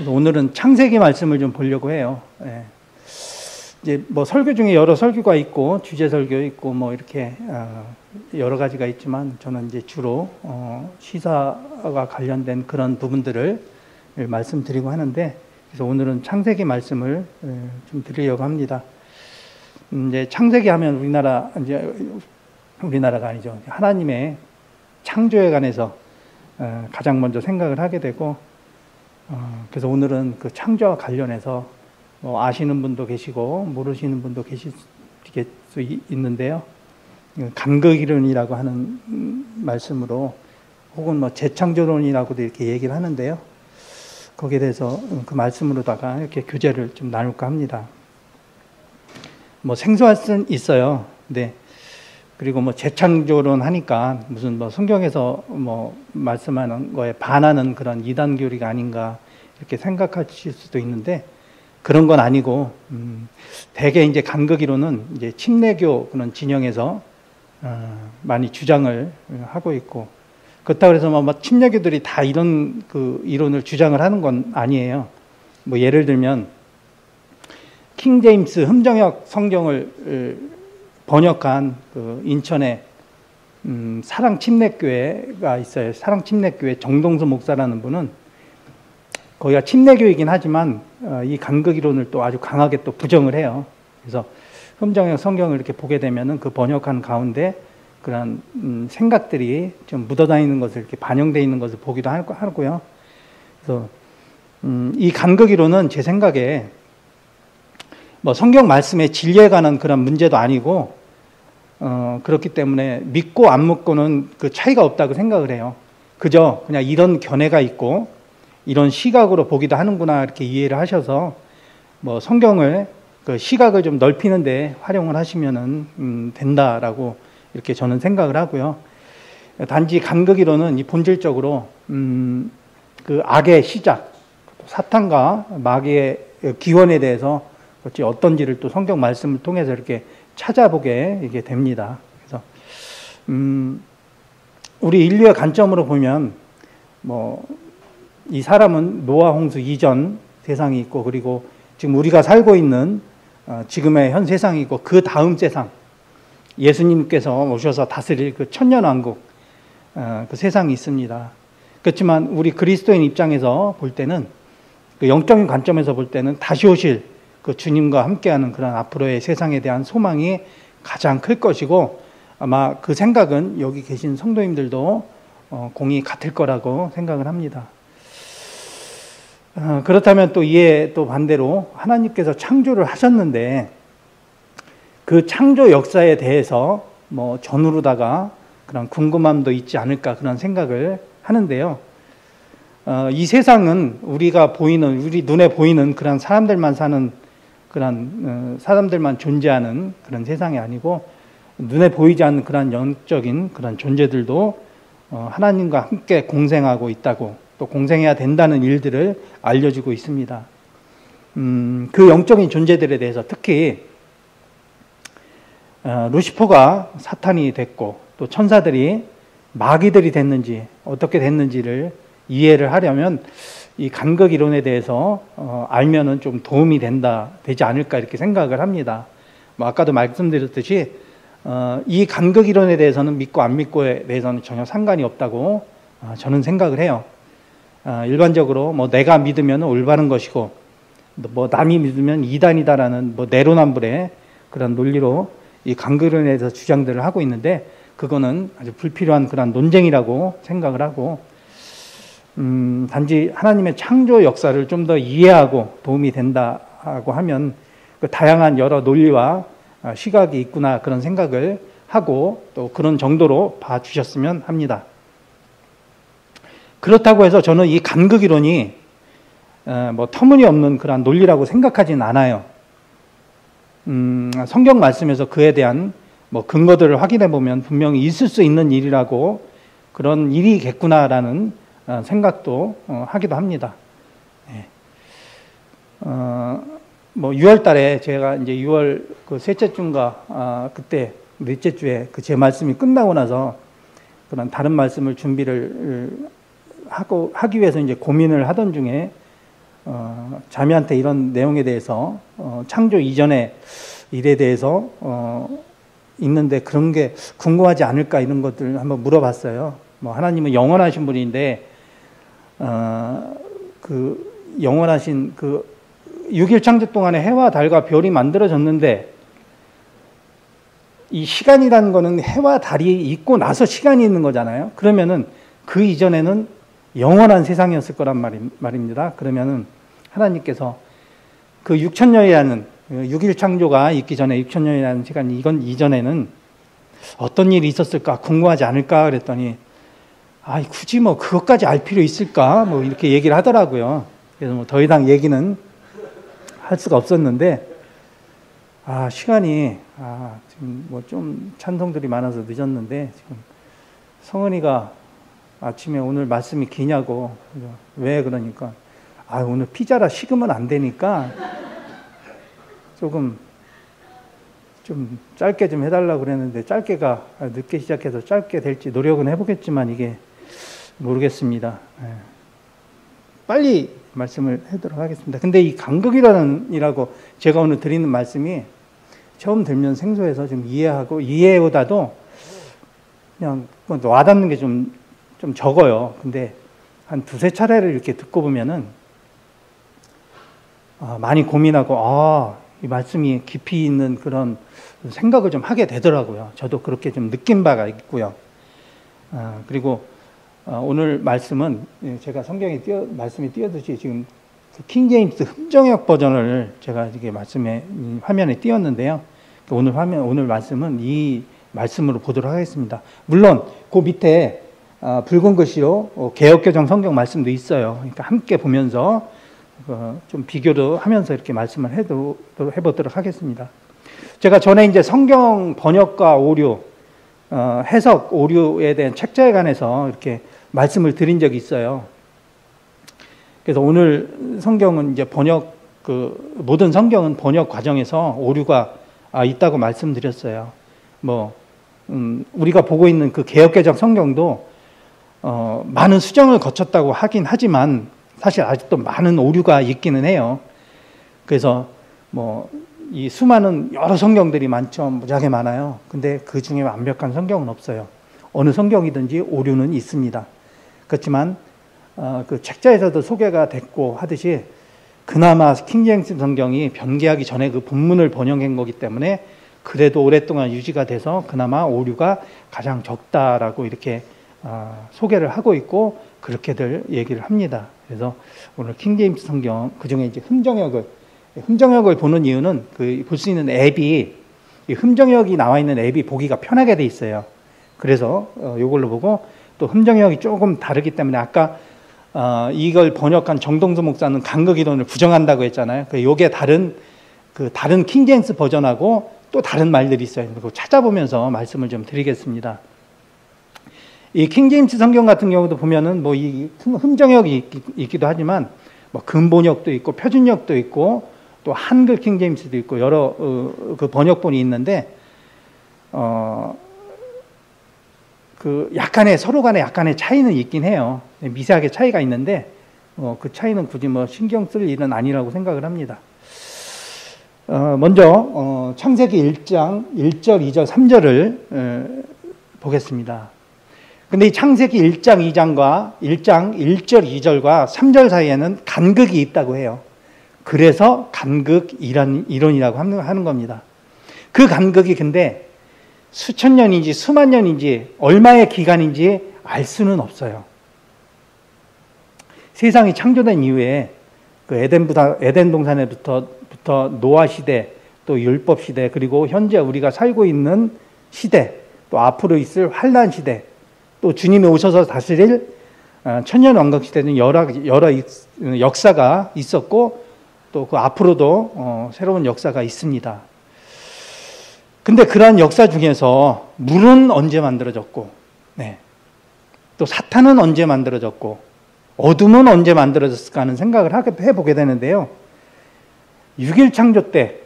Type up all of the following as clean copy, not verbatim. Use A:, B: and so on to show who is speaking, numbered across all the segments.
A: 그래서 오늘은 창세기 말씀을 좀 보려고 해요. 예. 이제 뭐 설교 중에 여러 설교가 있고 주제 설교 있고 뭐 이렇게 여러 가지가 있지만 저는 이제 주로 시사와 관련된 그런 부분들을 말씀드리고 하는데, 그래서 오늘은 창세기 말씀을 좀 드리려고 합니다. 이제 창세기 하면 우리나라가 아니죠. 하나님의 창조에 관해서 가장 먼저 생각을 하게 되고, 그래서 오늘은 그 창조와 관련해서 뭐 아시는 분도 계시고 모르시는 분도 계실 수 있는데요. 간극이론이라고 하는 말씀으로, 혹은 뭐 재창조론이라고도 이렇게 얘기를 하는데요. 거기에 대해서 그 말씀으로다가 이렇게 교제를 좀 나눌까 합니다. 뭐 생소할 수는 있어요. 네. 그리고 뭐 재창조론 하니까 무슨 뭐 성경에서 뭐 말씀하는 거에 반하는 그런 이단 교리가 아닌가 이렇게 생각하실 수도 있는데, 그런 건 아니고, 대개 이제 간극이론은 이제 침례교 그런 진영에서 많이 주장을 하고 있고, 그렇다고 해서 뭐 침례교들이 다 이런 그 이론을 주장을 하는 건 아니에요. 뭐 예를 들면 킹 제임스 흠정역 성경을 번역한 그 인천에 사랑 침례교회가 있어요. 사랑 침례교회 정동수 목사라는 분은 거기가 침례교이긴 하지만 이 간극이론을 또 아주 강하게 또 부정을 해요. 그래서 흠정역 성경을 이렇게 보게 되면은 그 번역한 가운데 그런 생각들이 좀 묻어다니는 것을 이렇게 반영되어 있는 것을 보기도 하고요. 그래서 이 간극이론은 제 생각에 뭐 성경 말씀의 진리에 관한 그런 문제도 아니고, 그렇기 때문에 믿고 안 믿고는 그 차이가 없다고 생각을 해요. 그저 그냥 이런 견해가 있고 이런 시각으로 보기도 하는구나 이렇게 이해를 하셔서 뭐 성경을 그 시각을 좀 넓히는데 활용을 하시면은 된다라고 이렇게 저는 생각을 하고요. 단지 간극이론은 이 본질적으로 그 악의 시작, 사탄과 마귀의 기원에 대해서 어찌 어떤지를 또 성경 말씀을 통해서 이렇게 찾아보게 이게 됩니다. 그래서 우리 인류의 관점으로 보면 뭐 이 사람은 노아 홍수 이전 세상이 있고, 그리고 지금 우리가 살고 있는 지금의 현 세상이 있고, 그 다음 세상, 예수님께서 오셔서 다스릴 그 천년왕국, 그 세상이 있습니다. 그렇지만 우리 그리스도인 입장에서 볼 때는, 그 영적인 관점에서 볼 때는 다시 오실 그 주님과 함께하는 그런 앞으로의 세상에 대한 소망이 가장 클 것이고, 아마 그 생각은 여기 계신 성도님들도 공이 같을 거라고 생각을 합니다. 그렇다면 또 이에 또 반대로 하나님께서 창조를 하셨는데 그 창조 역사에 대해서 뭐 전후로다가 그런 궁금함도 있지 않을까 그런 생각을 하는데요. 이 세상은 우리가 보이는, 우리 눈에 보이는 그런 사람들만 사는 그런 사람들만 존재하는 그런 세상이 아니고, 눈에 보이지 않는 그런 영적인 그런 존재들도 하나님과 함께 공생하고 있다고, 또 공생해야 된다는 일들을 알려주고 있습니다. 그 영적인 존재들에 대해서 특히 루시퍼가 사탄이 됐고 또 천사들이 마귀들이 됐는지 어떻게 됐는지를 이해를 하려면 이 간극 이론에 대해서 알면은 좀 도움이 되지 않을까 이렇게 생각을 합니다. 뭐 아까도 말씀드렸듯이 이 간극 이론에 대해서는 믿고 안 믿고에 대해서는 전혀 상관이 없다고 저는 생각을 해요. 일반적으로 뭐 내가 믿으면 올바른 것이고 뭐 남이 믿으면 이단이다라는 뭐 내로남불의 그런 논리로 이 간극 이론에 대해서 주장들을 하고 있는데, 그거는 아주 불필요한 그런 논쟁이라고 생각을 하고, 단지 하나님의 창조 역사를 좀 더 이해하고 도움이 된다고 하면 그 다양한 여러 논리와 시각이 있구나 그런 생각을 하고 또 그런 정도로 봐주셨으면 합니다. 그렇다고 해서 저는 이 간극 이론이 뭐 터무니없는 그런 논리라고 생각하지는 않아요. 성경 말씀에서 그에 대한 뭐 근거들을 확인해 보면 분명히 있을 수 있는 일이라고, 그런 일이겠구나라는 생각도 하기도 합니다. 네. 뭐 6월 달에 제가 이제 6월 그 셋째 주인가 그때 넷째 주에 그 제 말씀이 끝나고 나서 그런 다른 말씀을 준비를 하기 위해서 이제 고민을 하던 중에 자매한테 이런 내용에 대해서 창조 이전의 일에 대해서 있는데 그런 게 궁금하지 않을까 이런 것들 한번 물어봤어요. 뭐 하나님은 영원하신 분인데 그 영원하신 그 6일 창조 동안에 해와 달과 별이 만들어졌는데 이 시간이라는 거는 해와 달이 있고 나서 시간이 있는 거잖아요. 그러면은 그 이전에는 영원한 세상이었을 거란 말입니다. 그러면은 하나님께서 그 6천년이라는 6일 창조가 있기 전에 6천년이라는 시간 이건 이전에는 어떤 일이 있었을까 궁금하지 않을까 그랬더니 굳이 뭐 그것까지 알 필요 있을까 뭐 이렇게 얘기를 하더라고요. 그래서 뭐 더 이상 얘기는 할 수가 없었는데 시간이 지금 뭐 좀 찬송들이 많아서 늦었는데 지금 성은이가 아침에 오늘 말씀이 기냐고 왜 그러니까 오늘 피자라 식으면 안 되니까 조금 좀 짧게 좀 해달라고 그랬는데 짧게가 늦게 시작해서 짧게 될지 노력은 해보겠지만 이게 모르겠습니다. 빨리 말씀을 하도록 하겠습니다. 근데 이 간극이라고 제가 오늘 드리는 말씀이 처음 들면 생소해서 좀 이해하고 이해보다도 그냥 와닿는 게 좀 적어요. 근데 한 두세 차례를 이렇게 듣고 보면은 많이 고민하고 이 말씀이 깊이 있는 그런 생각을 좀 하게 되더라고요. 저도 그렇게 좀 느낀 바가 있고요. 그리고 오늘 말씀은 제가 성경에 말씀이 띄어듯이 지금 그 킹제임스 흠정역 버전을 제가 이게 화면에 띄웠는데요. 오늘 말씀은 이 말씀으로 보도록 하겠습니다. 물론 그 밑에 붉은 글씨로 개역개정 성경 말씀도 있어요. 그러니까 함께 보면서 좀 비교도 하면서 이렇게 말씀을 해보도록 하겠습니다. 제가 전에 이제 성경 번역과 오류, 해석 오류에 대한 책자에 관해서 이렇게 말씀을 드린 적이 있어요. 그래서 오늘 성경은 이제 모든 성경은 번역 과정에서 오류가 있다고 말씀드렸어요. 우리가 보고 있는 그 개역개정 성경도 많은 수정을 거쳤다고 하긴 하지만 사실 아직도 많은 오류가 있기는 해요. 그래서 이 수많은 여러 성경들이 많죠. 무지하게 많아요. 근데 그 중에 완벽한 성경은 없어요. 어느 성경이든지 오류는 있습니다. 그렇지만 그 책자에서도 소개가 됐고 하듯이 그나마 킹제임스 성경이 변개하기 전에 그 본문을 번역한 거기 때문에 그래도 오랫동안 유지가 돼서 그나마 오류가 가장 적다라고 이렇게 소개를 하고 있고 그렇게들 얘기를 합니다. 그래서 오늘 킹제임스 성경 그중에 이제 흠정역을 보는 이유는 볼 수 있는 앱이 흠정역이 나와 있는 앱이 보기가 편하게 돼 있어요. 그래서 이걸로 보고 또 흠정역이 조금 다르기 때문에 아까 이걸 번역한 정동수 목사는 간극이론을 부정한다고 했잖아요. 이게 다른 킹제임스 버전하고 또 다른 말들이 있어요. 그거 찾아보면서 말씀을 좀 드리겠습니다. 이 킹제임스 성경 같은 경우도 보면은 이 흠정역이 있기도 하지만 근본역도 있고 표준역도 있고 또 한글 킹제임스도 있고 여러 그 번역본이 있는데 서로 간에 약간의 차이는 있긴 해요. 미세하게 차이가 있는데 그 차이는 굳이 신경 쓸 일은 아니라고 생각을 합니다. 먼저 창세기 1장 1절, 2절, 3절을 보겠습니다. 근데 이 창세기 1장 2장과 1장 1절 2절과 3절 사이에는 간극이 있다고 해요. 그래서 간극 이론이라고 하는 겁니다. 그 간극이 근데 수천 년인지 수만 년인지 얼마의 기간인지 알 수는 없어요. 세상이 창조된 이후에 그 에덴 동산에부터 노아 시대, 또 율법 시대, 그리고 현재 우리가 살고 있는 시대, 또 앞으로 있을 환란 시대, 또 주님이 오셔서 다스릴 천년 왕국 시대는 여러 역사가 있었고 또 그 앞으로도 새로운 역사가 있습니다. 근데 그러한 역사 중에서 물은 언제 만들어졌고, 또 사탄은 언제 만들어졌고, 어둠은 언제 만들어졌을까 하는 생각을 해보게 되는데요. 6일 창조 때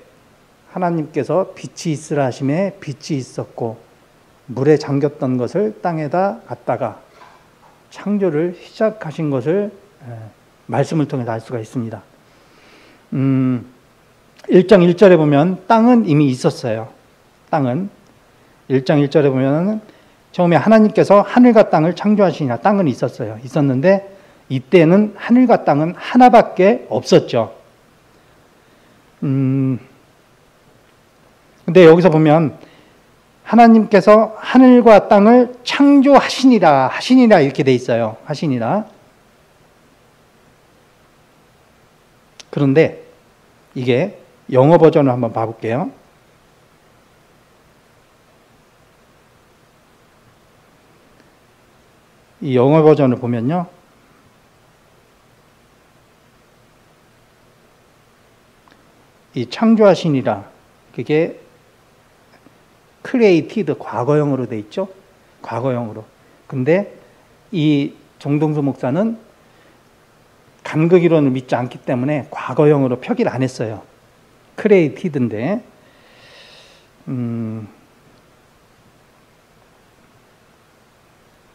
A: 하나님께서 빛이 있으라 하심에 빛이 있었고 물에 잠겼던 것을 땅에다 갖다가 창조를 시작하신 것을 말씀을 통해서 알 수가 있습니다. 1장 1절에 보면 땅은 이미 있었어요. 땅은 1장 1절에 보면 처음에 하나님께서 하늘과 땅을 창조하시니라. 땅은 있었어요. 있었는데 이때는 하늘과 땅은 하나밖에 없었죠. 근데 여기서 보면 하나님께서 하늘과 땅을 창조하시니라, 하시니라 이렇게 돼 있어요. 하시니라. 그런데 이게 영어 버전을 한번 봐볼게요. 이 영어 버전을 보면요. 이 창조하시니라, 그게 created 과거형으로 돼 있죠. 과거형으로. 근데 이 정동수 목사는 간극 이론을 믿지 않기 때문에 과거형으로 표기를 안 했어요. created인데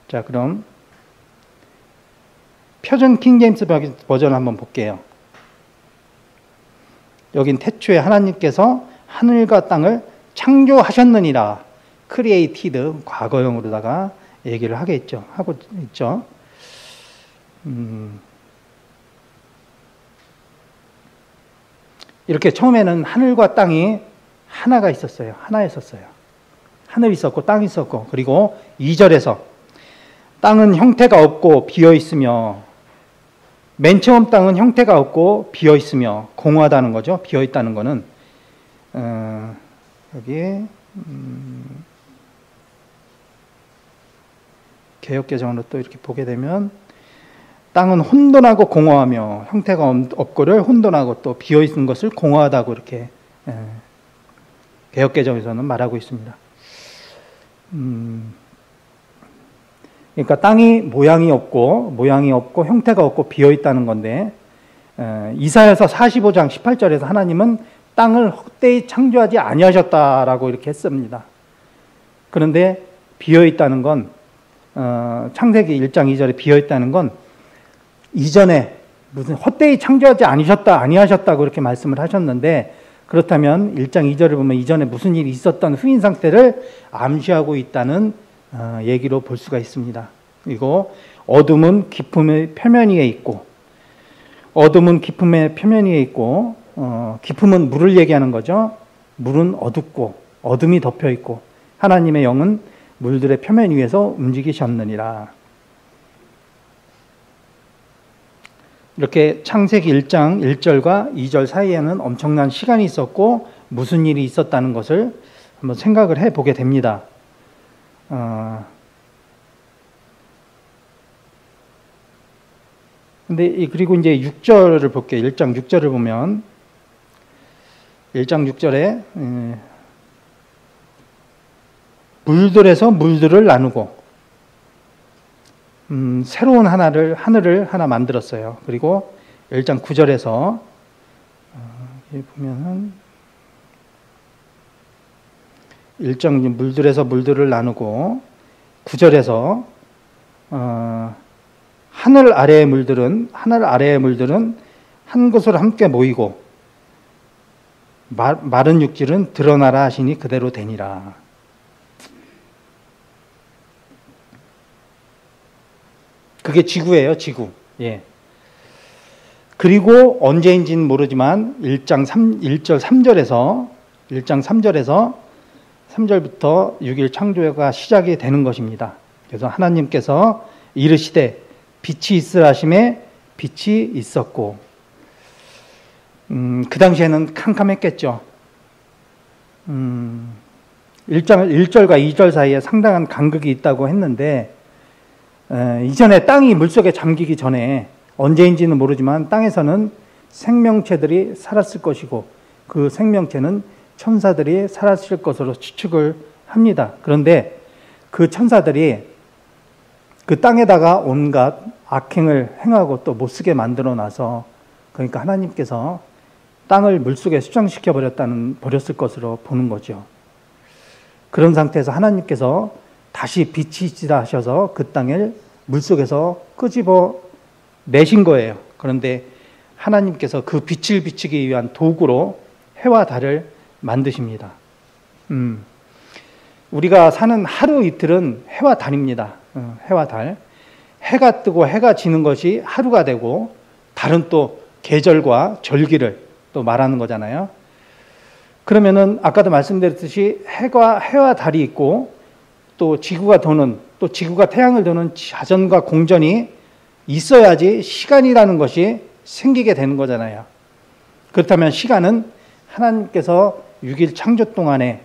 A: 자, 그럼 표준 킹제임스 버전을 한번 볼게요. 여긴 태초에 하나님께서 하늘과 땅을 창조하셨느니라. created 과거형으로다가 얘기를 하고 있죠. 이렇게 처음에는 하늘과 땅이 하나가 있었어요. 하나였었어요. 하늘이 있었고 땅이 있었고, 그리고 2절에서 땅은 형태가 없고 비어 있으며, 맨 처음 땅은 형태가 없고 비어 있으며 공허하다는 거죠. 비어 있다는 거는 여기 개역개정으로 또 이렇게 보게 되면 땅은 혼돈하고 공허하며 형태가 없고를 혼돈하고 또 비어 있는 것을 공허하다고 이렇게 개역개정에서는 말하고 있습니다. 그러니까 땅이 모양이 없고 형태가 없고 비어 있다는 건데, 이사야서 45장 18절에서 하나님은 땅을 헛되이 창조하지 아니하셨다라고 이렇게 했습니다. 그런데 비어 있다는 건 창세기 1장 2절에 비어 있다는 건 이전에 무슨 헛되이 창조하지 아니하셨다고 그렇게 말씀을 하셨는데, 그렇다면 1장 2절을 보면 이전에 무슨 일이 있었던 후인 상태를 암시하고 있다는 얘기로 볼 수가 있습니다. 그리고 어둠은 기품의 표면 위에 있고, 기품은 물을 얘기하는 거죠. 물은 어둡고 어둠이 덮여 있고 하나님의 영은 물들의 표면 위에서 움직이셨느니라. 이렇게 창세기 1장 1절과 2절 사이에는 엄청난 시간이 있었고 무슨 일이 있었다는 것을 한번 생각을 해보게 됩니다. 근데 그리고 이제 6절을 볼게요. 1장 6절을 보면 1장 6절에 물들에서 물들을 나누고 새로운 하늘을 하나 만들었어요. 그리고 1장 9절에서 여기 보면은 1장 물들에서 물들을 나누고 9절에서 하늘 아래의 물들은 한 곳으로 함께 모이고 마른 육질은 드러나라 하시니 그대로 되니라. 그게 지구예요, 지구. 예. 그리고 언제인지는 모르지만 1장 3절에서 3절부터 6일 창조가 시작이 되는 것입니다. 그래서 하나님께서 이르시되 빛이 있으라 하심에 빛이 있었고, 그 당시에는 캄캄했겠죠. 1절과 2절 사이에 상당한 간극이 있다고 했는데, 이전에 땅이 물속에 잠기기 전에 언제인지는 모르지만 땅에서는 생명체들이 살았을 것이고 그 생명체는 천사들이 살았을 것으로 추측을 합니다. 그런데 그 천사들이 그 땅에다가 온갖 악행을 행하고 또 못쓰게 만들어 놔서, 그러니까 하나님께서 땅을 물속에 수장시켜 버렸을 것으로 보는 거죠. 그런 상태에서 하나님께서 다시 빛이 있으라 하셔서 그 땅을 물속에서 끄집어 내신 거예요. 그런데 하나님께서 그 빛을 비추기 위한 도구로 해와 달을 만드십니다. 우리가 사는 하루 이틀은 해와 달입니다. 해와 달. 해가 뜨고 해가 지는 것이 하루가 되고, 달은 또 계절과 절기를 또 말하는 거잖아요. 그러면은 아까도 말씀드렸듯이 해와 달이 있고, 또 지구가 도는, 또 지구가 태양을 도는 자전과 공전이 있어야지 시간이라는 것이 생기게 되는 거잖아요. 그렇다면 시간은 하나님께서 6일 창조 동안에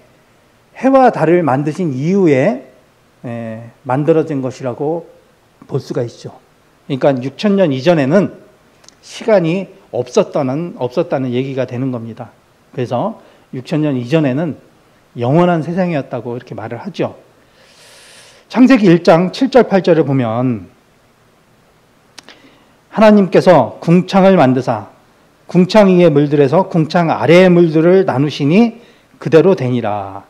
A: 해와 달을 만드신 이후에 만들어진 것이라고 볼 수가 있죠. 그러니까 6,000년 이전에는 시간이 없었다는 얘기가 되는 겁니다. 그래서 6,000년 이전에는 영원한 세상이었다고 이렇게 말을 하죠. 창세기 1장 7절 8절을 보면 하나님께서 궁창을 만드사 궁창 위의 물들에서 궁창 아래의 물들을 나누시니 그대로 되니라.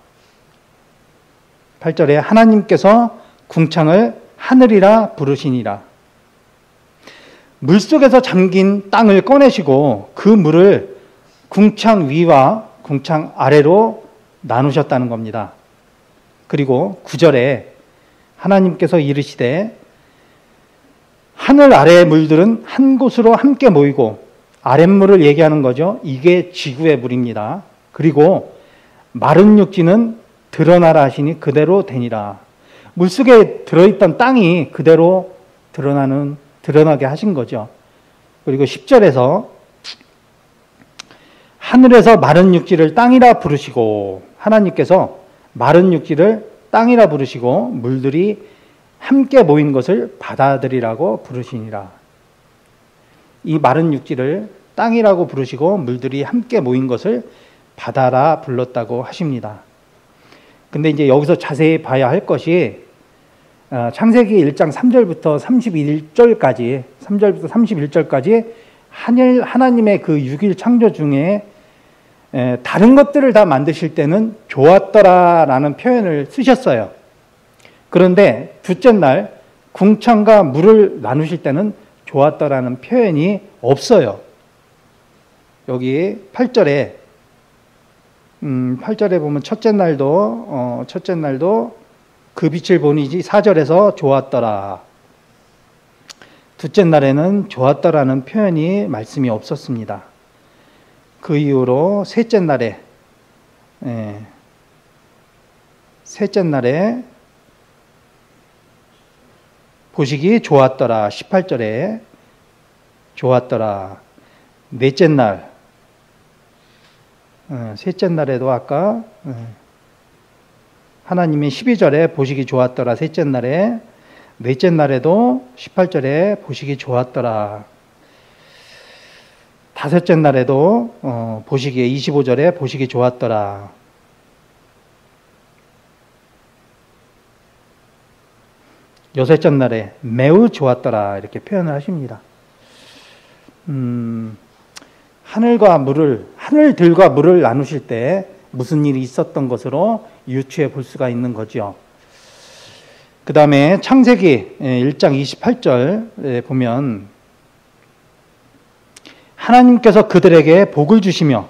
A: 8절에 하나님께서 궁창을 하늘이라 부르시니라. 물속에서 잠긴 땅을 꺼내시고 그 물을 궁창 위와 궁창 아래로 나누셨다는 겁니다. 그리고 9절에 하나님께서 이르시되 하늘 아래의 물들은 한 곳으로 함께 모이고, 아랫물을 얘기하는 거죠. 이게 지구의 물입니다. 그리고 마른 육지는 드러나라 하시니 그대로 되니라. 물속에 들어있던 땅이 그대로 드러나게 하신 거죠. 그리고 10절에서 하늘에서 마른 육지를 땅이라 부르시고, 하나님께서 마른 육지를 땅이라 부르시고 물들이 함께 모인 것을 바다들이라고 부르시니라. 이 마른 육지를 땅이라고 부르시고 물들이 함께 모인 것을 바다라 불렀다고 하십니다. 근데 이제 여기서 자세히 봐야 할 것이 창세기 1장 3절부터 31절까지 하나님의 그 6일 창조 중에 다른 것들을 다 만드실 때는 좋았더라라는 표현을 쓰셨어요. 그런데 둘째 날 궁창과 물을 나누실 때는 좋았더라는 표현이 없어요. 여기 8절에 보면 첫째 날도 그 빛을 보니지 4절에서 좋았더라. 둘째 날에는 좋았더라는 표현이 말씀이 없었습니다. 그 이후로 셋째 날에 보시기 좋았더라. 18절에 좋았더라. 넷째 날, 셋째 날에도 아까 하나님이 12절에 보시기 좋았더라. 셋째 날에, 넷째 날에도 18절에 보시기 좋았더라. 다섯째 날에도 보시기에 25절에 보시기 좋았더라. 여섯째 날에 매우 좋았더라. 이렇게 표현을 하십니다. 하늘들과 물을 나누실 때 무슨 일이 있었던 것으로 유추해 볼 수가 있는 거죠. 그 다음에 창세기 1장 28절에 보면 하나님께서 그들에게 복을 주시며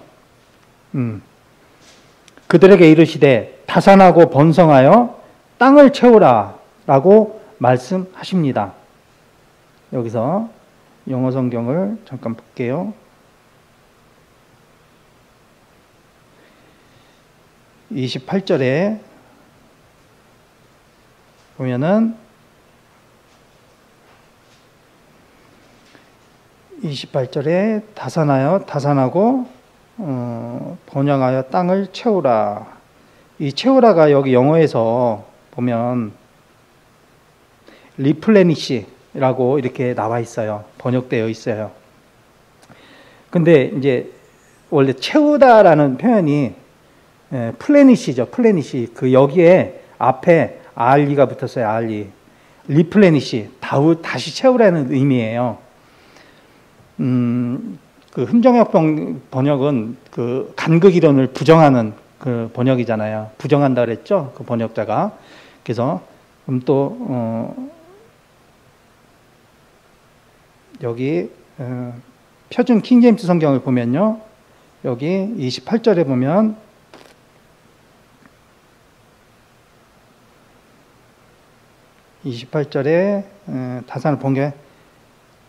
A: 그들에게 이르시되 다산하고 번성하여 땅을 채우라 라고 말씀하십니다. 여기서 영어 성경을 잠깐 볼게요. 28절에 보면은 28절에 다산하고 번영하여 땅을 채우라. 이 채우라가 여기 영어에서 보면 리플레니시라고 이렇게 나와 있어요. 번역되어 있어요. 근데 이제 원래 채우다라는 표현이 플레니시죠. 플레니시. 그 여기에 앞에 알리가 붙었어요. 알리. 리플레니시. 다시 채우라는 의미예요. 그 흠정역 번역은 그 간극 이론을 부정하는 그 번역이잖아요. 부정한다 그랬죠. 그 번역자가. 그래서 그럼 또 여기 표준 킹제임스 성경을 보면요. 여기 28절에 보면 다산을 번개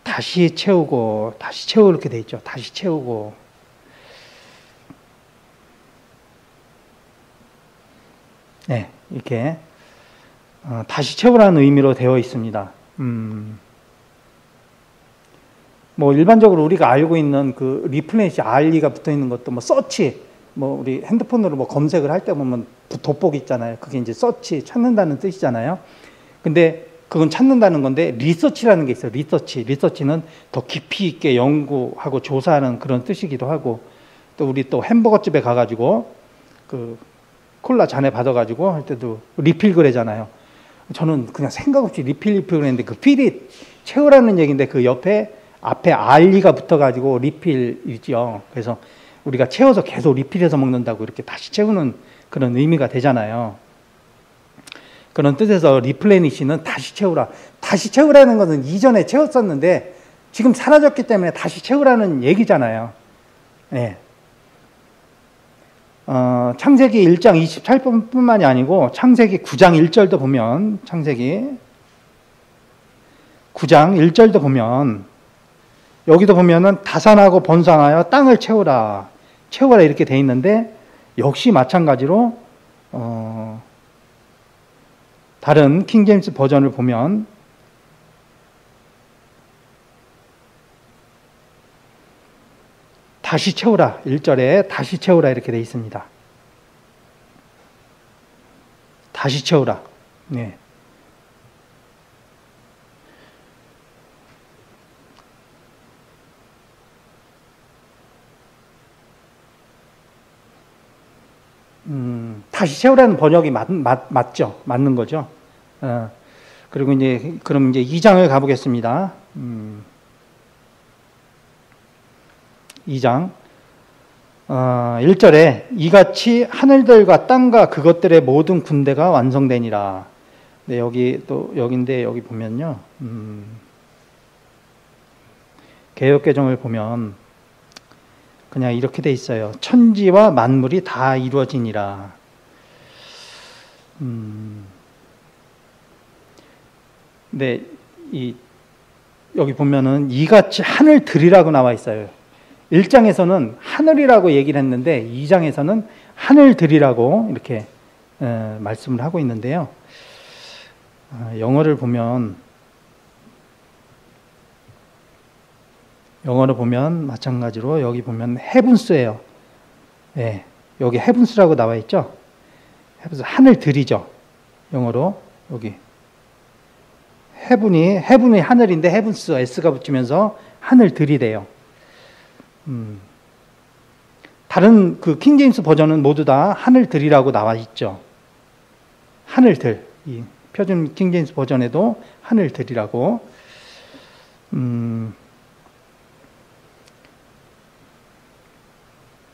A: 다시 채우고 다시 채우고 이렇게 돼 있죠. 다시 채우고. 네, 이렇게 다시 채우라는 의미로 되어 있습니다. 뭐 일반적으로 우리가 알고 있는 그 리플레니시 RE가 붙어 있는 것도 뭐 서치, 뭐 우리 핸드폰으로 뭐 검색을 할 때 보면 돋보기 있잖아요. 그게 이제 서치, 찾는다는 뜻이잖아요. 근데 그건 찾는다는 건데 리서치라는 게 있어요. 리서치는 더 깊이 있게 연구하고 조사하는 그런 뜻이기도 하고, 또 우리 또 햄버거 집에 가가지고 그 콜라 잔에 받아가지고 할 때도 리필 그래잖아요. 저는 그냥 생각 없이 리필 그랬는데 그 필이 채우라는 얘기인데 그 앞에 RE가 붙어가지고 리필이죠. 그래서 우리가 채워서 계속 리필해서 먹는다고 이렇게 다시 채우는 그런 의미가 되잖아요. 그런 뜻에서 리플레니시는 다시 채우라. 다시 채우라는 것은 이전에 채웠었는데 지금 사라졌기 때문에 다시 채우라는 얘기잖아요. 네. 창세기 1장 28분만이 아니고 창세기 9장 1절도 보면, 창세기 9장 1절도 보면, 여기도 보면은 다산하고 번성하여 땅을 채우라 이렇게 돼 있는데, 역시 마찬가지로 다른 킹제임스 버전을 보면 다시 채우라, 1절에 다시 채우라 이렇게 돼 있습니다. 다시 채우라. 네. 다시 채우라는 번역이 맞죠? 맞는 거죠? 그리고 그럼 이제 2장을 가보겠습니다. 2장 1절에 이같이 하늘들과 땅과 그것들의 모든 군대가 완성되니라. 네, 여기 보면요. 개역개정을 보면 그냥 이렇게 돼 있어요. 천지와 만물이 다 이루어지니라. 네, 여기 보면은 이같이 하늘들이라고 나와 있어요. 1장에서는 하늘이라고 얘기를 했는데 2장에서는 하늘들이라고 이렇게 말씀을 하고 있는데요. 영어를 보면 마찬가지로 여기 보면 헤븐스예요. 네, 여기 헤븐스라고 나와 있죠. 헤븐스, 하늘들이죠. 영어로 여기 헤븐이 하늘인데 헤븐스 S가 붙으면서 하늘들이래요. 다른 그 킹제임스 버전은 모두 다 하늘들이라고 나와 있죠. 하늘들. 이 표준 킹제임스 버전에도 하늘들이라고.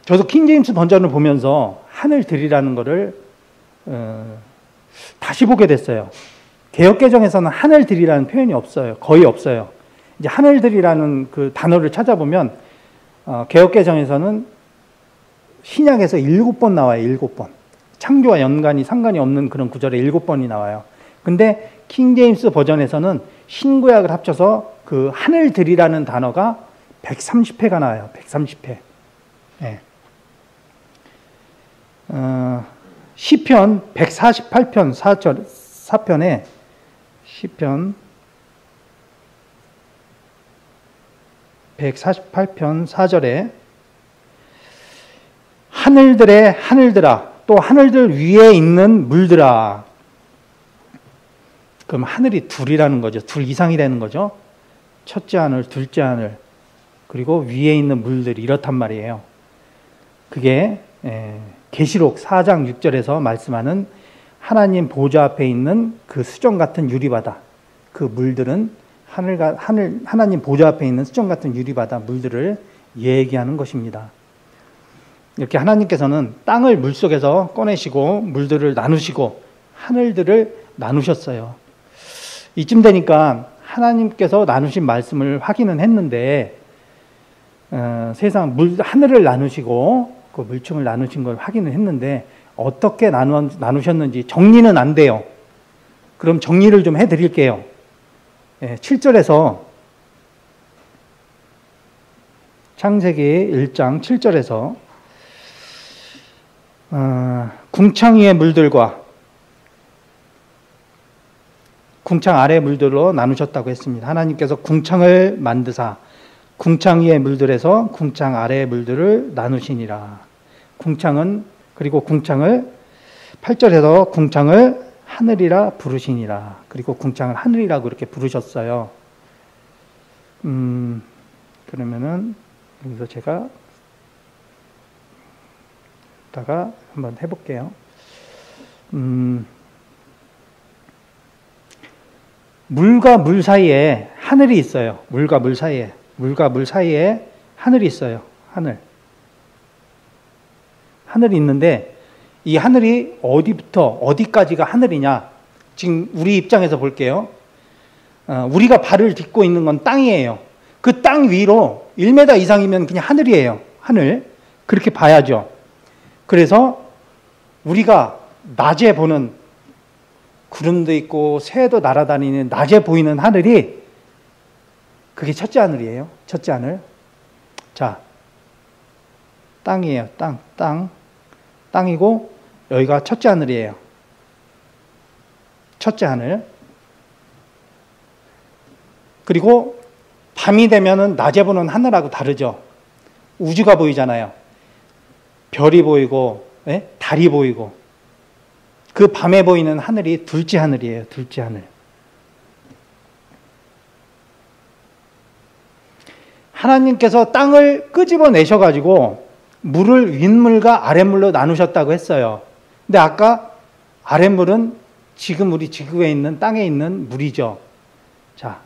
A: 저도 킹제임스 버전을 보면서 하늘들이라는 거를 다시 보게 됐어요. 개역개정에서는 하늘들이라는 표현이 없어요. 거의 없어요. 이제 하늘들이라는 그 단어를 찾아보면 개역개정에서는 신약에서 7번 나와요. 7번. 창조와 연관이 상관이 없는 그런 구절에 7번이 나와요. 근데 킹제임스 버전에서는 신구약을 합쳐서 그 하늘들이라는 단어가 130회가 나와요. 130회. 네. 시편 148편 4편에 시편 148편 4절에 하늘들의 하늘들아, 또 하늘들 위에 있는 물들아. 그럼 하늘이 둘이라는 거죠. 둘 이상이 되는 거죠. 첫째 하늘, 둘째 하늘, 그리고 위에 있는 물들이 이렇단 말이에요. 그게 계시록 4장 6절에서 말씀하는 하나님 보좌 앞에 있는 그 수정 같은 유리바다, 그 물들은 하나님 보좌 앞에 있는 수정 같은 유리바다 물들을 얘기하는 것입니다. 이렇게 하나님께서는 땅을 물속에서 꺼내시고 물들을 나누시고 하늘들을 나누셨어요. 이쯤 되니까 하나님께서 나누신 말씀을 확인은 했는데 세상 하늘을 나누시고 그 물층을 나누신 걸 확인을 했는데 어떻게 나누셨는지 정리는 안 돼요. 그럼 정리를 좀 해드릴게요. 7절에서 창세기 1장 7절에서 궁창 위의 물들과 궁창 아래 물들로 나누셨다고 했습니다. 하나님께서 궁창을 만드사 궁창 위의 물들에서 궁창 아래의 물들을 나누시니라. 그리고 궁창을 8절에서 궁창을 하늘이라 부르시니라. 그리고 궁창을 하늘이라고 이렇게 부르셨어요. 그러면은 여기서 제가 다가 한번 해볼게요. 물과 물 사이에 하늘이 있어요. 물과 물 사이에 하늘이 있어요. 하늘이 있는데 이 하늘이 어디부터 어디까지가 하늘이냐? 지금 우리 입장에서 볼게요. 우리가 발을 딛고 있는 건 땅이에요. 그 땅 위로 1m 이상이면 그냥 하늘이에요. 하늘. 그렇게 봐야죠. 그래서 우리가 낮에 보는 구름도 있고 새도 날아다니는 낮에 보이는 하늘이 그게 첫째 하늘이에요. 첫째 하늘. 자, 땅이에요. 땅이고 여기가 첫째 하늘이에요. 첫째 하늘. 그리고 밤이 되면은 낮에 보는 하늘하고 다르죠. 우주가 보이잖아요. 별이 보이고, 달이 보이고. 그 밤에 보이는 하늘이 둘째 하늘이에요. 둘째 하늘. 하나님께서 땅을 끄집어내셔가지고 물을 윗물과 아랫물로 나누셨다고 했어요. 근데 아까 아랫물은 지금 우리 지구에 있는 땅에 있는 물이죠. 자,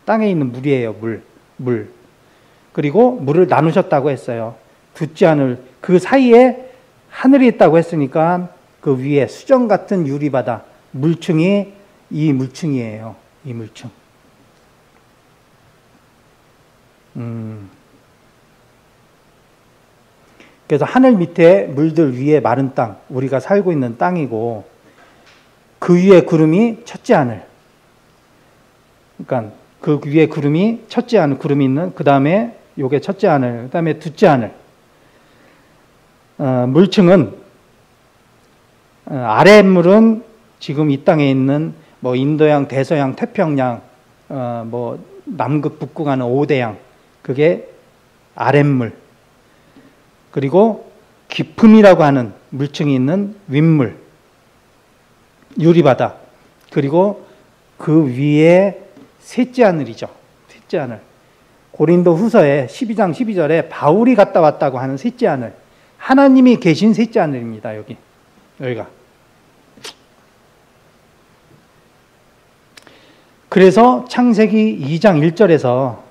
A: 땅에 있는 물이에요. 물. 그리고 물을 나누셨다고 했어요. 둘째 하늘, 그 사이에 하늘이 있다고 했으니까 그 위에 수정 같은 유리바다, 물층이 이 물층이에요. 이 물층. 그래서 하늘 밑에 물들 위에 마른 땅, 우리가 살고 있는 땅이고 그 위에 구름이 첫째 하늘. 그러니까 그 위에 구름이 첫째 하늘, 구름이 있는 그 다음에 요게 첫째 하늘, 그 다음에 둘째 하늘. 물층은 아랫물은 지금 이 땅에 있는 뭐 인도양, 대서양, 태평양, 뭐 남극, 북극 하는 5대양, 그게 아랫물. 그리고 깊음이라고 하는 물층이 있는 윗물, 유리바다. 그리고 그 위에 셋째 하늘이죠. 셋째 하늘. 고린도 후서에 12장 12절에 바울이 갔다 왔다고 하는 셋째 하늘. 하나님이 계신 셋째 하늘입니다. 여기가. 그래서 창세기 2장 1절에서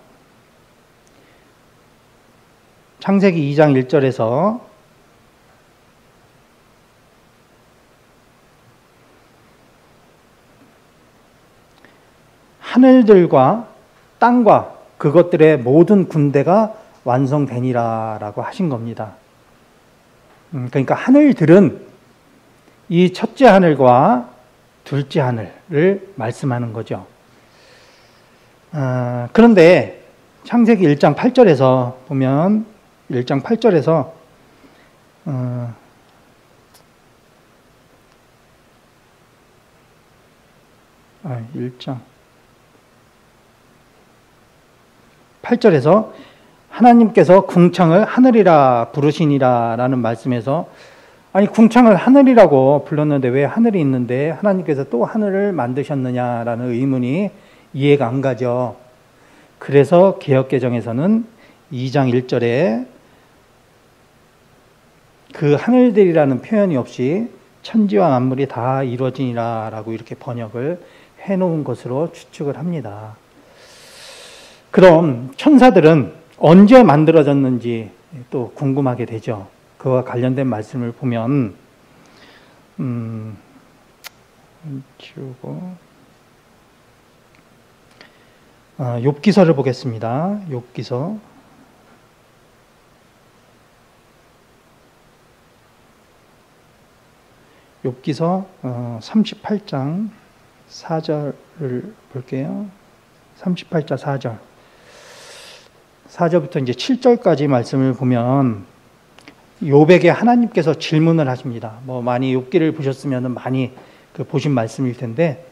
A: 하늘들과 땅과 그것들의 모든 군대가 완성되니라라고 하신 겁니다. 그러니까 하늘들은 이 첫째 하늘과 둘째 하늘을 말씀하는 거죠. 그런데 창세기 1장 8절에서 보면 1장 8절에서 1장 8절에서 하나님께서 궁창을 하늘이라 부르시니라 라는 말씀에서 아니 궁창을 하늘이라고 불렀는데 왜 하늘이 있는데 하나님께서 또 하늘을 만드셨느냐라는 의문이 이해가 안 가죠. 그래서 개역개정에서는 2장 1절에 그 하늘들이라는 표현이 없이 천지와 만물이 다 이루어지니라 라고 이렇게 번역을 해놓은 것으로 추측을 합니다. 그럼 천사들은 언제 만들어졌는지 또 궁금하게 되죠. 그와 관련된 말씀을 보면 지우고 욥기서를 보겠습니다. 욥기서 욥기서 38장 4절을 볼게요. 38장 4절. 4절부터 이제 7절까지 말씀을 보면 욥에게 하나님께서 질문을 하십니다. 뭐 많이 욥기를 보셨으면 많이 보신 말씀일 텐데,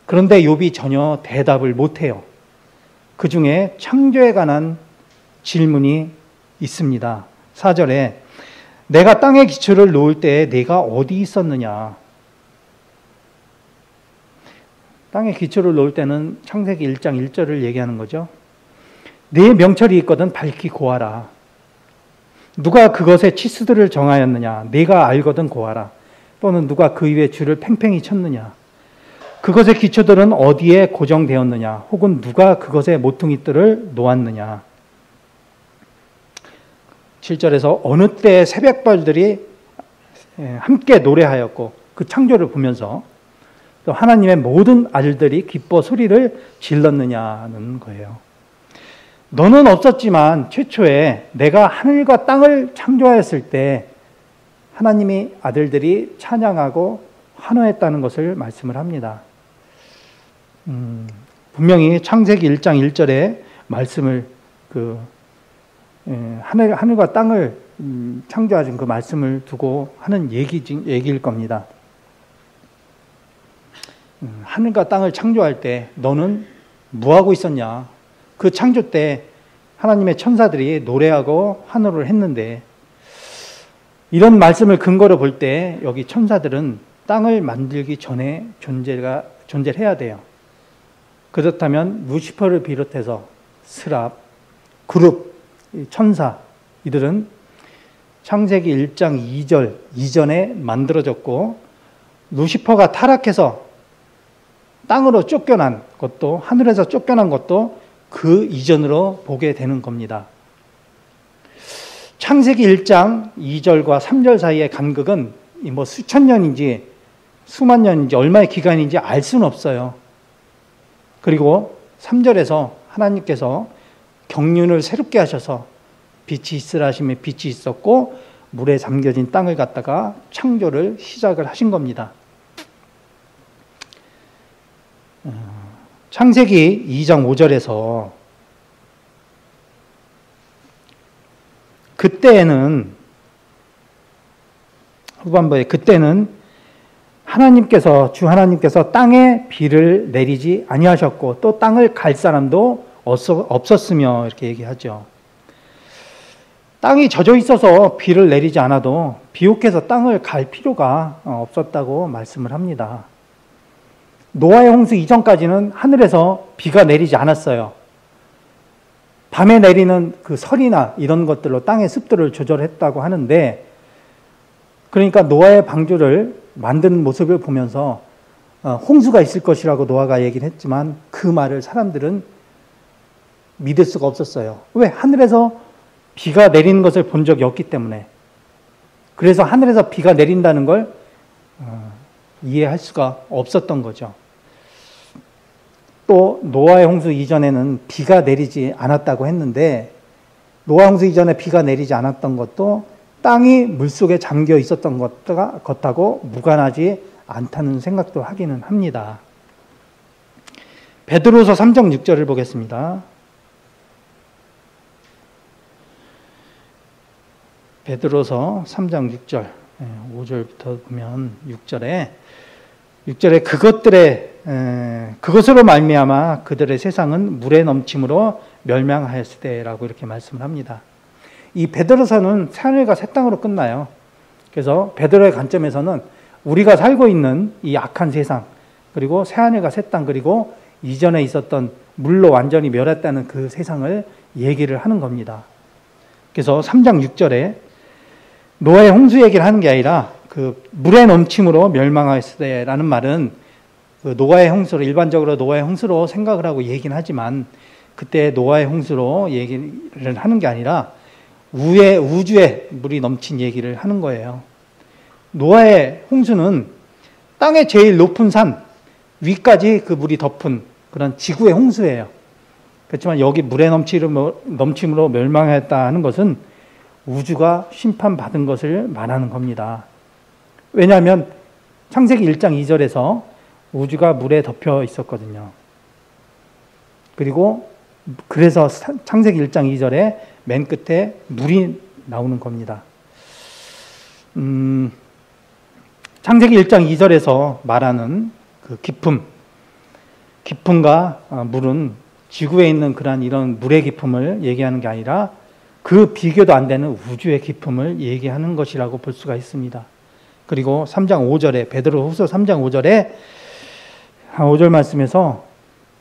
A: 그런데 욥이 전혀 대답을 못해요. 그 중에 창조에 관한 질문이 있습니다. 4절에 내가 땅에 기초를 놓을 때 내가 어디 있었느냐. 땅에 기초를 놓을 때는 창세기 1장 1절을 얘기하는 거죠. 네 명철이 있거든 밝히 고하라. 누가 그것의 치수들을 정하였느냐. 네가 알거든 고하라. 또는 누가 그 위에 줄을 팽팽히 쳤느냐. 그것의 기초들은 어디에 고정되었느냐. 혹은 누가 그것의 모퉁이들을 놓았느냐. 7절에서 어느 때 새벽별들이 함께 노래하였고 그 창조를 보면서 또 하나님의 모든 아들들이 기뻐 소리를 질렀느냐는 거예요. 너는 없었지만 최초에 내가 하늘과 땅을 창조하였을 때 하나님이 아들들이 찬양하고 환호했다는 것을 말씀을 합니다. 분명히 창세기 1장 1절에 말씀을 하늘과 땅을 창조하신 그 말씀을 두고 하는 얘기일 겁니다. 하늘과 땅을 창조할 때 너는 뭐하고 있었냐? 그 창조 때 하나님의 천사들이 노래하고 환호를 했는데, 이런 말씀을 근거로 볼 때 여기 천사들은 땅을 만들기 전에 존재를 해야 돼요. 그렇다면 루시퍼를 비롯해서 스랍, 그룹, 천사, 이들은 창세기 1장 2절 이전에 만들어졌고, 루시퍼가 타락해서 땅으로 쫓겨난 것도, 하늘에서 쫓겨난 것도 그 이전으로 보게 되는 겁니다. 창세기 1장 2절과 3절 사이의 간극은 뭐 수천 년인지 수만 년인지 얼마의 기간인지 알 수는 없어요. 그리고 3절에서 하나님께서 경륜을 새롭게 하셔서 빛이 있으라 하시며 빛이 있었고 물에 잠겨진 땅을 갖다가 창조를 시작을 하신 겁니다. 창세기 2장 5절에서 그때는 후반부에 그때는 주 하나님께서 땅에 비를 내리지 아니하셨고 또 땅을 갈 사람도 없었으며 이렇게 얘기하죠. 땅이 젖어 있어서 비를 내리지 않아도 비옥해서 땅을 갈 필요가 없었다고 말씀을 합니다. 노아의 홍수 이전까지는 하늘에서 비가 내리지 않았어요. 밤에 내리는 그 설이나 이런 것들로 땅의 습도를 조절했다고 하는데, 그러니까 노아의 방주를 만든 모습을 보면서 홍수가 있을 것이라고 노아가 얘기를 했지만 그 말을 사람들은 믿을 수가 없었어요. 왜? 하늘에서 비가 내리는 것을 본 적이 없기 때문에. 그래서 하늘에서 비가 내린다는 걸 이해할 수가 없었던 거죠. 또 노아의 홍수 이전에는 비가 내리지 않았다고 했는데, 노아 홍수 이전에 비가 내리지 않았던 것도 땅이 물속에 잠겨 있었던 것하고 무관하지 않다는 생각도 하기는 합니다. 베드로서 3장 6절을 보겠습니다. 베드로서 3장 6절, 5절부터 보면 6절에 그것으로 말미암아 그들의 세상은 물에 넘침으로 멸망하였을 때라고 이렇게 말씀을 합니다. 이 베드로서는 새하늘과 새 땅으로 끝나요. 그래서 베드로의 관점에서는 우리가 살고 있는 이 악한 세상, 그리고 새하늘과 새 땅, 그리고 이전에 있었던 물로 완전히 멸했다는 그 세상을 얘기를 하는 겁니다. 그래서 3장 6절에 노아의 홍수 얘기를 하는 게 아니라 그 물에 넘침으로 멸망하였을 때라는 말은 그 노아의 홍수로, 일반적으로 노아의 홍수로 생각을 하고 얘기는 하지만 그때 노아의 홍수로 얘기를 하는 게 아니라 우주에 물이 넘친 얘기를 하는 거예요. 노아의 홍수는 땅의 제일 높은 산 위까지 그 물이 덮은 그런 지구의 홍수예요. 그렇지만 여기 물에 넘침으로 멸망했다 하는 것은 우주가 심판받은 것을 말하는 겁니다. 왜냐하면 창세기 1장 2절에서 우주가 물에 덮여 있었거든요. 그리고 그래서 창세기 1장 2절에 맨 끝에 물이 나오는 겁니다. 창세기 1장 2절에서 말하는 그 깊음과 물은 지구에 있는 그런 이런 물의 깊음을 얘기하는 게 아니라 그 비교도 안 되는 우주의 깊음을 얘기하는 것이라고 볼 수가 있습니다. 그리고 3장 5절에 베드로후서 3장 5절에 5절 말씀에서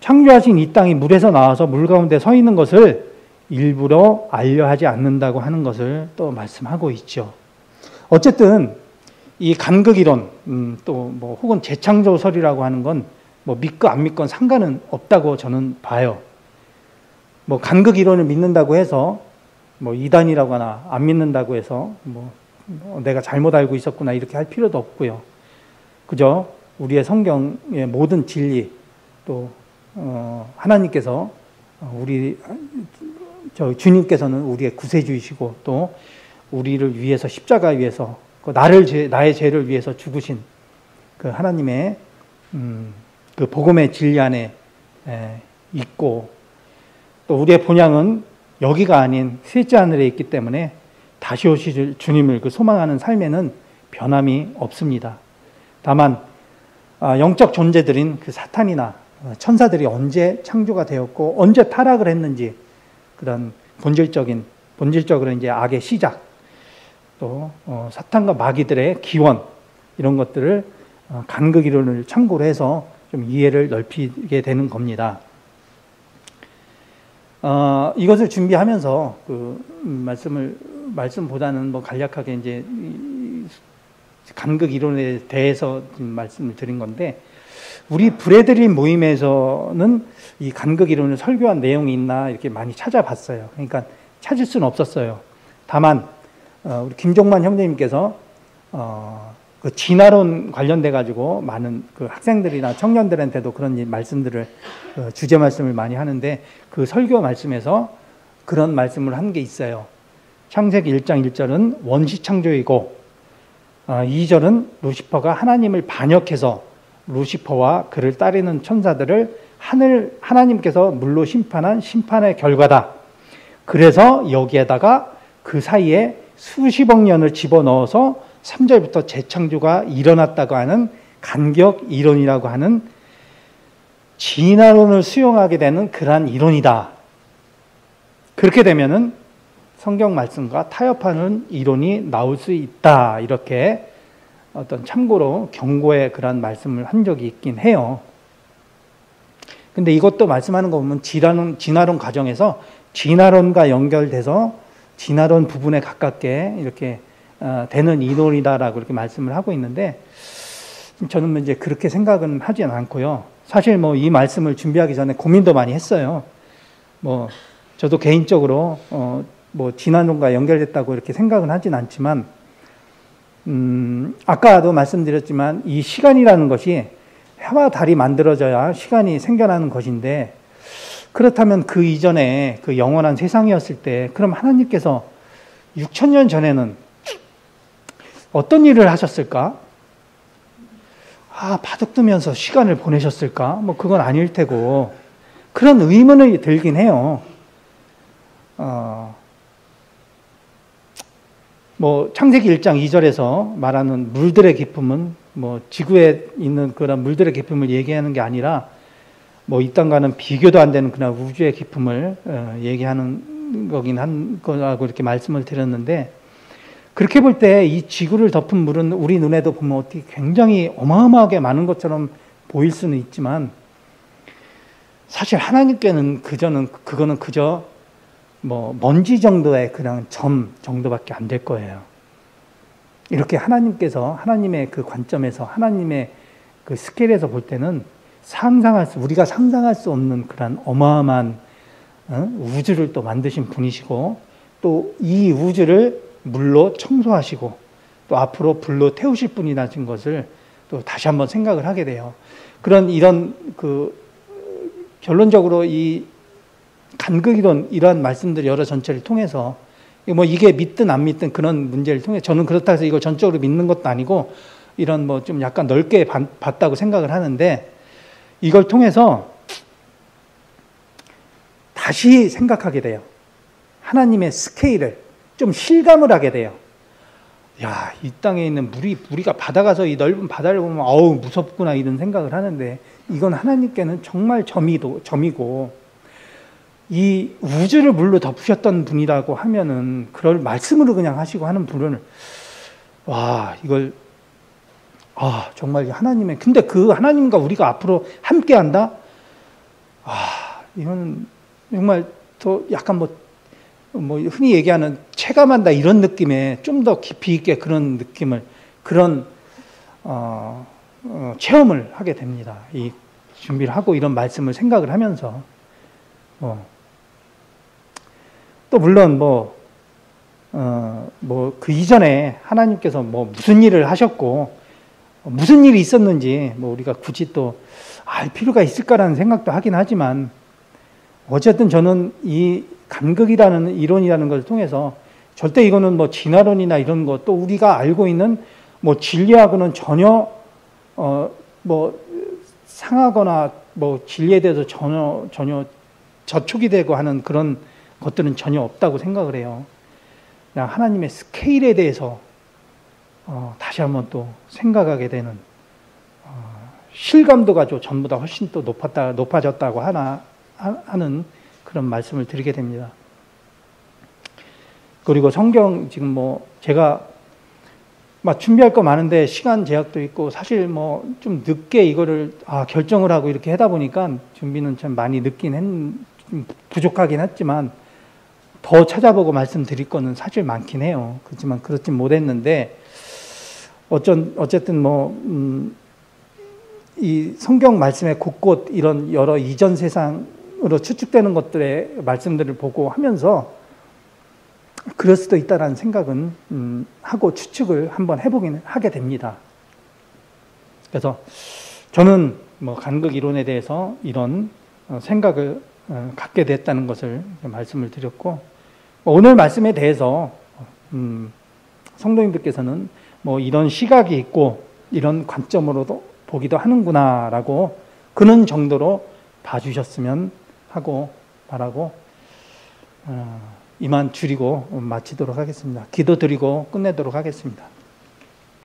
A: 창조하신 이 땅이 물에서 나와서 물 가운데 서 있는 것을 일부러 알려하지 않는다고 하는 것을 또 말씀하고 있죠. 어쨌든 이 간극이론 또 뭐 혹은 재창조설이라고 하는 건 뭐 믿고 안 믿건 상관은 없다고 저는 봐요. 뭐 간극이론을 믿는다고 해서 뭐 이단이라거나 안 믿는다고 해서 뭐 내가 잘못 알고 있었구나 이렇게 할 필요도 없고요. 그저 우리의 성경의 모든 진리 또 하나님께서 주님께서는 우리의 구세주이시고 또 우리를 위해서 십자가 위에서 나의 죄를 위해서 죽으신 그 하나님의 그 복음의 진리 안에 있고 또 우리의 본향은 여기가 아닌 셋째 하늘에 있기 때문에 다시 오실 주님을 그 소망하는 삶에는 변함이 없습니다. 다만 영적 존재들인 그 사탄이나 천사들이 언제 창조가 되었고 언제 타락을 했는지 그런 본질적으로 이제 악의 시작 또 사탄과 마귀들의 기원 이런 것들을 간극 이론을 참고로 해서 좀 이해를 넓히게 되는 겁니다. 이것을 준비하면서 그 말씀보다는 뭐 간략하게 이제 간극 이론에 대해서 말씀을 드린 건데 우리 브레드린 모임에서는 이 간극 이론을 설교한 내용이 있나 이렇게 많이 찾아봤어요. 그러니까 찾을 수는 없었어요. 다만 우리 김종만 형제님께서 그 진화론 관련돼 가지고 많은 그 학생들이나 청년들한테도 그런 말씀들을 주제 말씀을 많이 하는데 그 설교 말씀에서 그런 말씀을 한 게 있어요. 창세기 1장 1절은 원시 창조이고 2절은 루시퍼가 하나님을 반역해서 루시퍼와 그를 따르는 천사들을 하나님께서 물로 심판한 심판의 결과다. 그래서 여기에다가 그 사이에 수십억 년을 집어넣어서 3절부터 재창조가 일어났다고 하는 간격 이론이라고 하는 진화론을 수용하게 되는 그러한 이론이다. 그렇게 되면은 성경 말씀과 타협하는 이론이 나올 수 있다. 이렇게 어떤 참고로 경고의 그런 말씀을 한 적이 있긴 해요. 근데 이것도 말씀하는 거 보면 진화론 과정에서 진화론과 연결돼서 진화론 부분에 가깝게 이렇게 되는 이론이다라고 이렇게 말씀을 하고 있는데 저는 이제 그렇게 생각은 하지 않고요. 사실 뭐 이 말씀을 준비하기 전에 고민도 많이 했어요. 뭐 저도 개인적으로 뭐 진화론과 연결됐다고 이렇게 생각은 하진 않지만 아까도 말씀드렸지만 이 시간이라는 것이 해와 달이 만들어져야 시간이 생겨나는 것인데 그렇다면 그 이전에 그 영원한 세상이었을 때 그럼 하나님께서 6,000년 전에는 어떤 일을 하셨을까? 바둑 두면서 시간을 보내셨을까? 뭐 그건 아닐 테고 그런 의문이 들긴 해요. 뭐 창세기 1장 2절에서 말하는 물들의 깊음은 뭐 지구에 있는 그런 물들의 깊음을 얘기하는 게 아니라 뭐 이 땅과는 비교도 안 되는 그런 우주의 깊음을 얘기하는 거긴 한 거라고 이렇게 말씀을 드렸는데 그렇게 볼 때 이 지구를 덮은 물은 우리 눈에도 보면 어떻게 굉장히 어마어마하게 많은 것처럼 보일 수는 있지만 사실 하나님께는 그거는 그저 뭐 먼지 정도의 그냥 점 정도밖에 안 될 거예요. 이렇게 하나님의 그 관점에서 하나님의 그 스케일에서 볼 때는 우리가 상상할 수 없는 그런 어마어마한 우주를 또 만드신 분이시고 또 이 우주를 물로 청소하시고 또 앞으로 불로 태우실 분이라는 것을 또 다시 한번 생각을 하게 돼요. 이런 결론적으로 이 간극이론 이러한 말씀들 여러 전체를 통해서 뭐 이게 믿든 안 믿든 그런 문제를 통해 저는 그렇다고 해서 이걸 전적으로 믿는 것도 아니고 이런 뭐 좀 약간 넓게 봤다고 생각을 하는데, 이걸 통해서 다시 생각하게 돼요. 하나님의 스케일을 좀 실감을 하게 돼요. 야, 이 땅에 있는 우리가 바다 가서 이 넓은 바다를 보면 어우 무섭구나 이런 생각을 하는데, 이건 하나님께는 정말 점이고 이 우주를 물로 덮으셨던 분이라고 하면은 그걸 말씀으로 그냥 하시고 하는 분을, 와, 이걸 정말 하나님의, 근데 그 하나님과 우리가 앞으로 함께 한다? 이건 정말 더 약간 뭐 흔히 얘기하는 체감한다 이런 느낌에 좀 더 깊이 있게 그런 느낌을, 그런 체험을 하게 됩니다. 이 준비를 하고 이런 말씀을 생각을 하면서 또 물론 그 이전에 하나님께서 무슨 일을 하셨고 무슨 일이 있었는지 우리가 굳이 또 알 필요가 있을까라는 생각도 하긴 하지만, 어쨌든 저는 이 간극이라는 이론이라는 것을 통해서 절대 이거는 진화론이나 이런 것, 또 우리가 알고 있는 진리하고는 전혀 상하거나 진리에 대해서 전혀 저촉이 되고 하는 그런 것들은 전혀 없다고 생각을 해요. 그냥 하나님의 스케일에 대해서 다시 한번 또 생각하게 되는, 실감도가 전보다 훨씬 또 높아졌다고 하는 그런 말씀을 드리게 됩니다. 그리고 성경 지금 제가 준비할 거 많은데 시간 제약도 있고, 사실 좀 늦게 이거를 결정을 하고 이렇게 하다 보니까 준비는 참 많이 좀 부족하긴 했지만, 더 찾아보고 말씀드릴 거는 사실 많긴 해요. 그렇지만 그렇진 못했는데, 어쨌든 이 성경 말씀의 곳곳 이런 여러 이전 세상으로 추측되는 것들의 말씀들을 보고 하면서 그럴 수도 있다라는 생각은 하고 추측을 한번 해보긴 하게 됩니다. 그래서 저는 간극 이론에 대해서 이런 생각을 갖게 됐다는 것을 말씀을 드렸고, 오늘 말씀에 대해서 성도님들께서는 이런 시각이 있고 이런 관점으로도 보기도 하는구나라고 그런 정도로 봐주셨으면 하고 바라고 이만 줄이고 마치도록 하겠습니다. 기도드리고 끝내도록 하겠습니다.